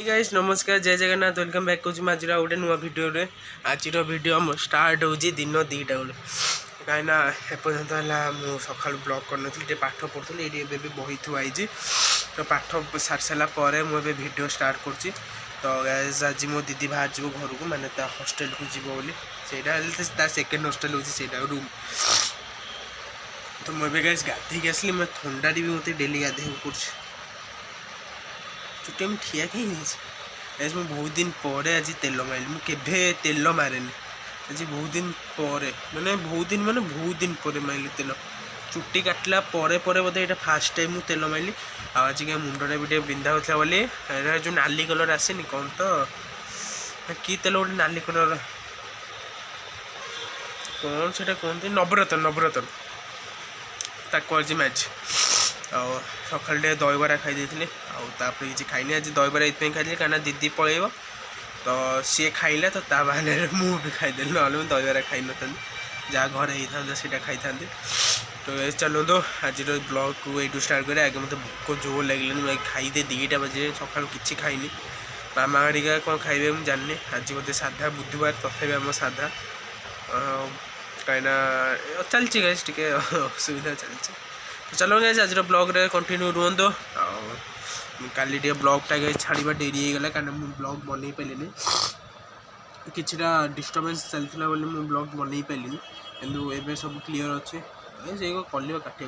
Guys नमस्कार जय Jagannath welcome back करूँ आज गोटे नुआ भिडियो आज भिडियो आम स्टार्ट हो दिन 2टा बेले कहीं एपर्यंत है सका ब्लॉग कर पाठ पढ़ुली ये बही थुआई तो पाठ सारी सारापर मुझे भिडियो स्टार्ट कर तो गाइस आज मो दीदी बाहर जीव घर को माने हॉस्टल को जीव बोली से सेकेंड हॉस्टल हो रूम तो मुझे गाइस गाधे आसली मैं थंडा भी मत डेली गाधे पड़े चुटे में ठिया कहीं नहीं मुझे बहुत दिन पर आज तेल मारे मुझे तेल मारे आज बहुत दिन पर माने बहुत दिन पर मारे तेल चुट्टी काटला बोधे ये फास्ट टाइम मुझे तेल मारे आज क्या मुंडा भी बिंधा होता बोली जो नाली कलर आसेनी कौन तो कि तेल गोटे नाली कलर कौन से कहते नवरत्न नवरत्न ताको आज मैच सका दहीबरा खाई किसी खाई आज दहीबरा ये खाई कहीं दीदी पलैब तो सी खाइला तो बाहर मुझे खाईदेली ना दहीबरा खाई न जहाँ घर होता से खाई था तो चलो तो आज ब्लॉग को यू स्टार्ट करें आगे मतलब भोक जोर लगे मैं खाईदे 2टा बजे सका कि खाईनी मामा हरिका कौन खाइबे मुझे जानी आज बोधे साधा बुधवार तथापि आम साधा कहीं चलती गाइस टे असुविधा चलती तो चलो गाइस आज ब्लॉग रे कंटिन्यू रुहतु काली ब्लॉगटा छाड़ा डेरी होगा कहीं मुझे ब्लॉग बन पारे किछटा डिस्टर्बेंस चलता बोली मुझे ब्लॉग बन पारे किंतु एबे सब क्लियर अच्छे कल काटे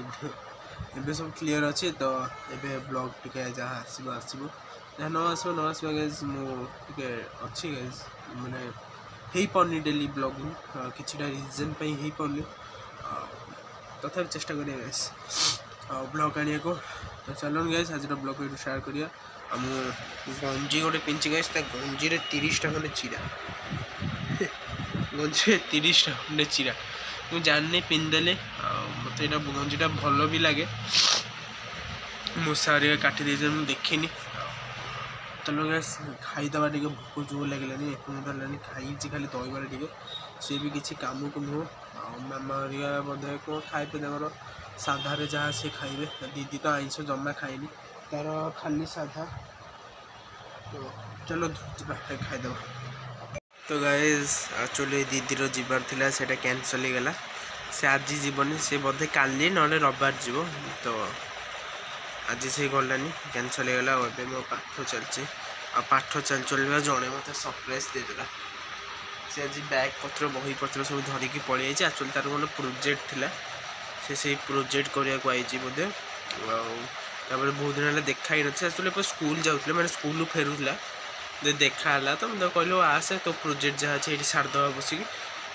एबे सब क्लियर अच्छे तो एबे ब्लॉग टिके जहाँ आसो आसो जहाँ न आसो न आसो गाइस मुझे अच्छी गाइस माने हो पानी डेली ब्लॉगिंग किछटा रीजन हो पानी तथा चेष्टा करें गाइस ब्लॉग आने को तो चलो गाइस आज ब्लॉग को स्टार्ट करिया गंजी गोटे पिंची गाइस गंजी 30टा खंडे चिरा गंजी 30टा खंडे चिरा मुझे जानी पिंधदेले मत ये गंजीटा भल भी लगे मूसा काटी दे देखनी चलो गैस खाईदे टे भोक जोर लगे एपना खाई खाली दहीबरा टे सी भी किसी कम को नुह मामा हरिया बोधे कौन खाए साधारे जहाँ सी खाइबे दीदी तो आइंस जमा खाएनी तार खाली साधा तो चलो खाईदे तो गाइस एक्चुअली दीदी जीवार थिला सेटा कैंसल हो गला से आज जीवनी से बोधे काली ना रविवार जीव तो आज से गलानी कैंसल हो गला और मो पाठ चलती पाठ चल चलवा जड़े मत सरप्राइज देदेला से आज बैग पत्र बही पत्र सब धरिकी पलि आई एक्चुअली तार गोटे प्रोजेक्ट थिला से प्रोजेक्ट करने को आई बोधे बहुत दिन देखा ही ना एक्चुअली स्कूल जाऊे मैंने स्कूल फेरुला देखाला तो मतलब कहलु आसे तो प्रोजेक्ट जहाँ अच्छे ये सारदे बसिक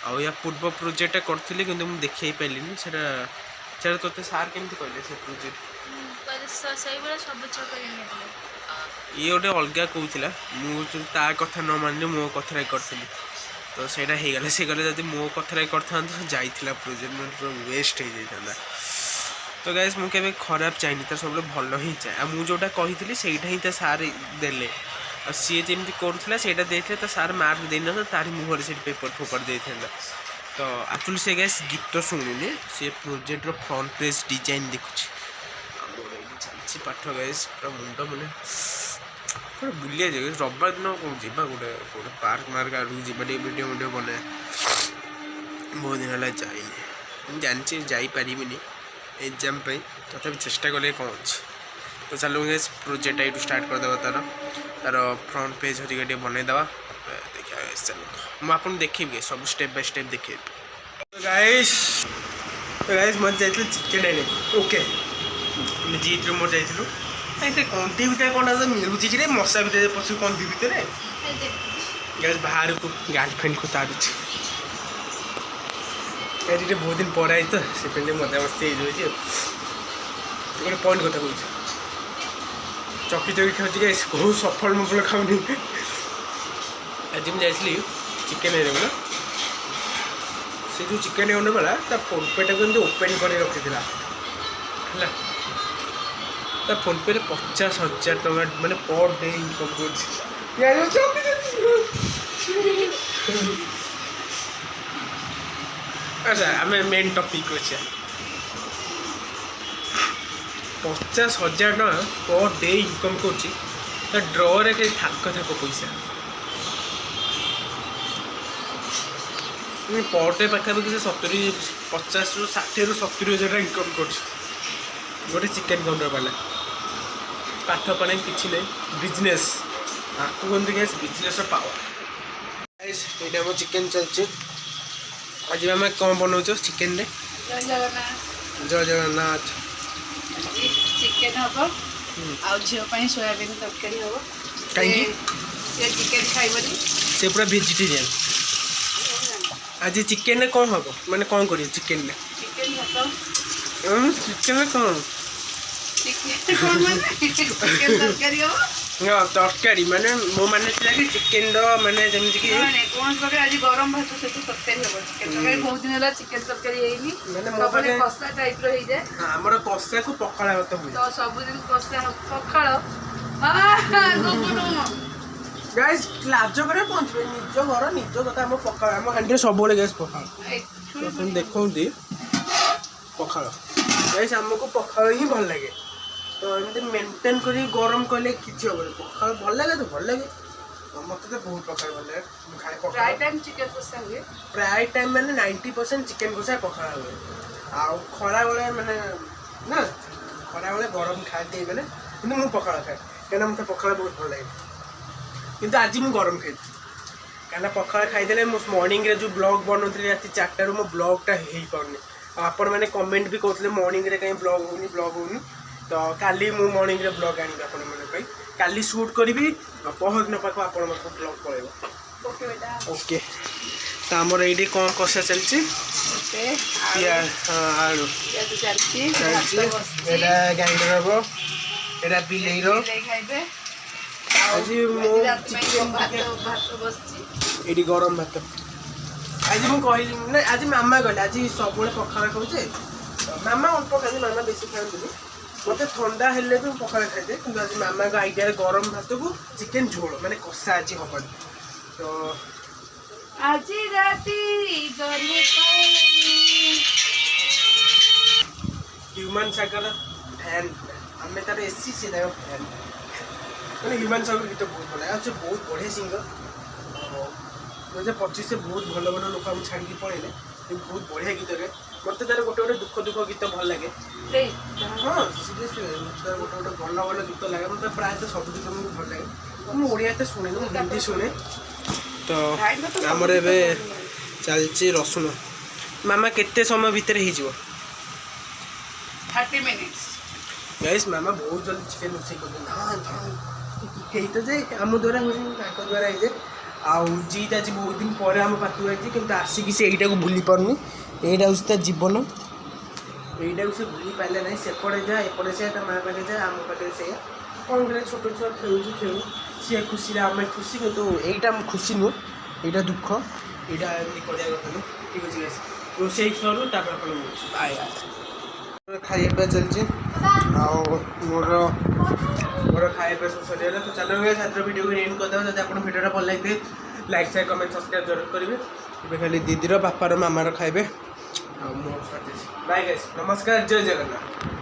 आ या पूर्व प्रोजेक्टा करी कि मुझे देखी पारे से तो सार केमती कहले से प्रोजेक्ट ये गोटे अलग कहला मुझे कथा न मानी मो कथा करी तो सहीटा होगला सी गले जब मो कथा करता जाइला प्रोजेक्ट मैं पूरा वेस्ट हो जाता तो गाइस मुझे खराब चाहिए तो सब भल ही चाहे मुझे जोटा कही सहीटा ही सार देले सी जमी करूला से तो सार मार्क देना तार मुहर से पेपर फोपाड़ देता तो एक्चुअली से गैस गीत शुणुनि से प्रोजेक्टर फ्रंट पेज डिजाइन देखुची चलती पाठ गैस पूरा मुंड मैंने गोटे बुलिया जाए रविवार दिन कौन जा गोटे गोटे पार्क मार्क आड़ू जा वीडियो वीडियो बनाए बहुत दिन है जाइए जानची जापारि एग्जाम तथा चेष्टा कले कौन अच्छे तो चलो गैस प्रोजेक्ट ये स्टार्ट करदे तार तार फ्रंट पेज हरिका बनईदे देखा चलो मुझे देखी सब स्टेप बाय स्टेप देखी गाइस मत जाइए चिकेन आने ओके जीत मोर जाइलु कंटी भितर कौन मिलूँ कि मशा भितर पशु कंटी भितर गैस बाहर को गर्लफ्रेंड को तारुची ये बहुत दिन पर आई तो से मजा मस्ती हो गोटे पॉइंट कथा कह चकी चकी खाऊँ बहुत सफल मफल खाऊनी आज मुझे जाइली चिकेन आने वाला से जो चिकेन आने वाला फोनपे टाक ओपन कर रखी है फोनपे 50,000 टका मैंने पर डे इनकम कर अच्छा आम मेन टपिक अच्छे 50,000 टका पर डे इनकम कर तो ड्रॉरे के थाक थाक पैसा पर डे पाखापाखि से 50 ରୁ 60 ରୁ 70 हज़ार इनकम कर गोटे चिकेन काउंटर वाला पाठ पढ़ा किसी नहीं बिजनेस आपको कहते गैस बिजनेस पावर ये आम चिकेन चलचे आज आम कौन बनाऊच चिकेन रे जय जगन्नाथ चिकेन हम आ झील सोयाबीन तरकारी हम कहीं चिकेन खाइबनी से पूरा वेजिटेरियन आज चिकेन रे कौन हम माने कौन करियो चिकेन रे चिकेन भात चिकेन रे कौन चिकेन कौन माने चिकेन तरकारी हम हाँ तरकारी माने मो माने कि चिकेन माने जमीन कि कौन प्रकार आज गरम भात से तरकारी हम चिकेन तरकारी बहुत दिन है चिकेन तरकारी हेनी माने सबले कसा टाइप रो हे जाए हमर कसा को पखाळा भात हुए तो सब दिन कसा पखाळ गाइस लाज करे पहुंचबे निज घर निज कथा हम पखाळ हम हांडी सब बळे गैस पखाळ अपन देखौंती पखाळ गाइस हमको पखाळ ही भल लागे तो एमती मेंटेन करी गरम कले किछि हो पखाळ भल लागे तो भल लागे मत तो बहुत पखाळ भल लागे खाए पखाळ प्राय टाइम चिकेन कसा हुए प्राय टाइम माने 90% चिकेन कसा पखाळ हुए आ खरा बेले माने ना खरा बेले गरम खाते माने किंतु मु पखाळ खाए केना मते पखाळ बहुत भल लागे किंतु आज मु गरम खाए कहना पखाळ खाईदेले मो मॉर्निंग रे जो ब्लॉग बनौଥିଲି राति 4 ରୁ मो ब्लॉगटा हेई पाउनी आपण माने कमेंट भी करथले मॉर्निंग रे कहीं ब्लॉग होनी तो काली मु मॉर्निंग रे ब्लॉग आनी आपण माने पई काली शूट करबी पहर दिन पाखो आपण मको ब्लॉग पळेबो ओके बेटा ओके तो हमर एडी कोन कोसा चलची ओके या आलू या तो चलची एडा गाइडर हबो एडा बिलेरो खाइबे आज मो चिकेन भात बसची एडी गरम भात आज मु कहली ना आज मामा गले आज सब बळे पखाळ खाउचे मामा अल्प खाली मामा बेसी खान्दिनी मते ठंडा हेले भी पखाळ खाइदे किंतु आज मामा का आइडिया गरम भात को चिकेन झोल माने कसा आज हबन तो आज राती गले ह्यूमन सागर फैन हमें तार एसी से ना फैन मैंने ह्यूमन सागर गीत बहुत भल लागे बहुत बढ़िया सिंगर 2025 से बहुत भल भल लोक हम छाड़ी पड़े बहुत बढ़िया गीत रे मत तार गोटे गोटे दुख दुख गीत भल लगे हाँ सीरियसली तार गोटे गोटे भल भल गीत लगे मतलब प्राय सब गीत मुझे भल लगे मुझे ओडिया तो शुणे हिंदी शुणे तो आमर ए चलची रसुण मामा केते समय भितर हो 30 मिनिट्स गाइस मामा बहुत जल्दी चिकेन रोसे कर तो जे आम द्वारा द्वारा हो जीत आज बहुत दिन पर आम पाखु आई कि आसिक से यहीटा को भूली पार्नी यहीटा हूँ तार जीवन यहीटा को भूली पारे ना सेपटे जा एपटे से माँ पाखे जा आम पाखे से कौन करे छोट छुआ खेलु खेलु सी खुशी आम खुशी कितु यहीटा खुशी नुह यहाँ दुख यहाँ करा कथा नुह ठीक अच्छे गाइस रोसे सरू बाय खाइबा चलची मोर खाइबा सब सरीगला तो चलो छात्र वीडियो को एंड करदे जब आप वीडियो भल लगे लाइक शेयर कमेंट सब्सक्राइब जरूर करेंगे ये खाली दीदीर बापार मामार खाइबे बाय गाइस नमस्कार जय जगन्नाथ।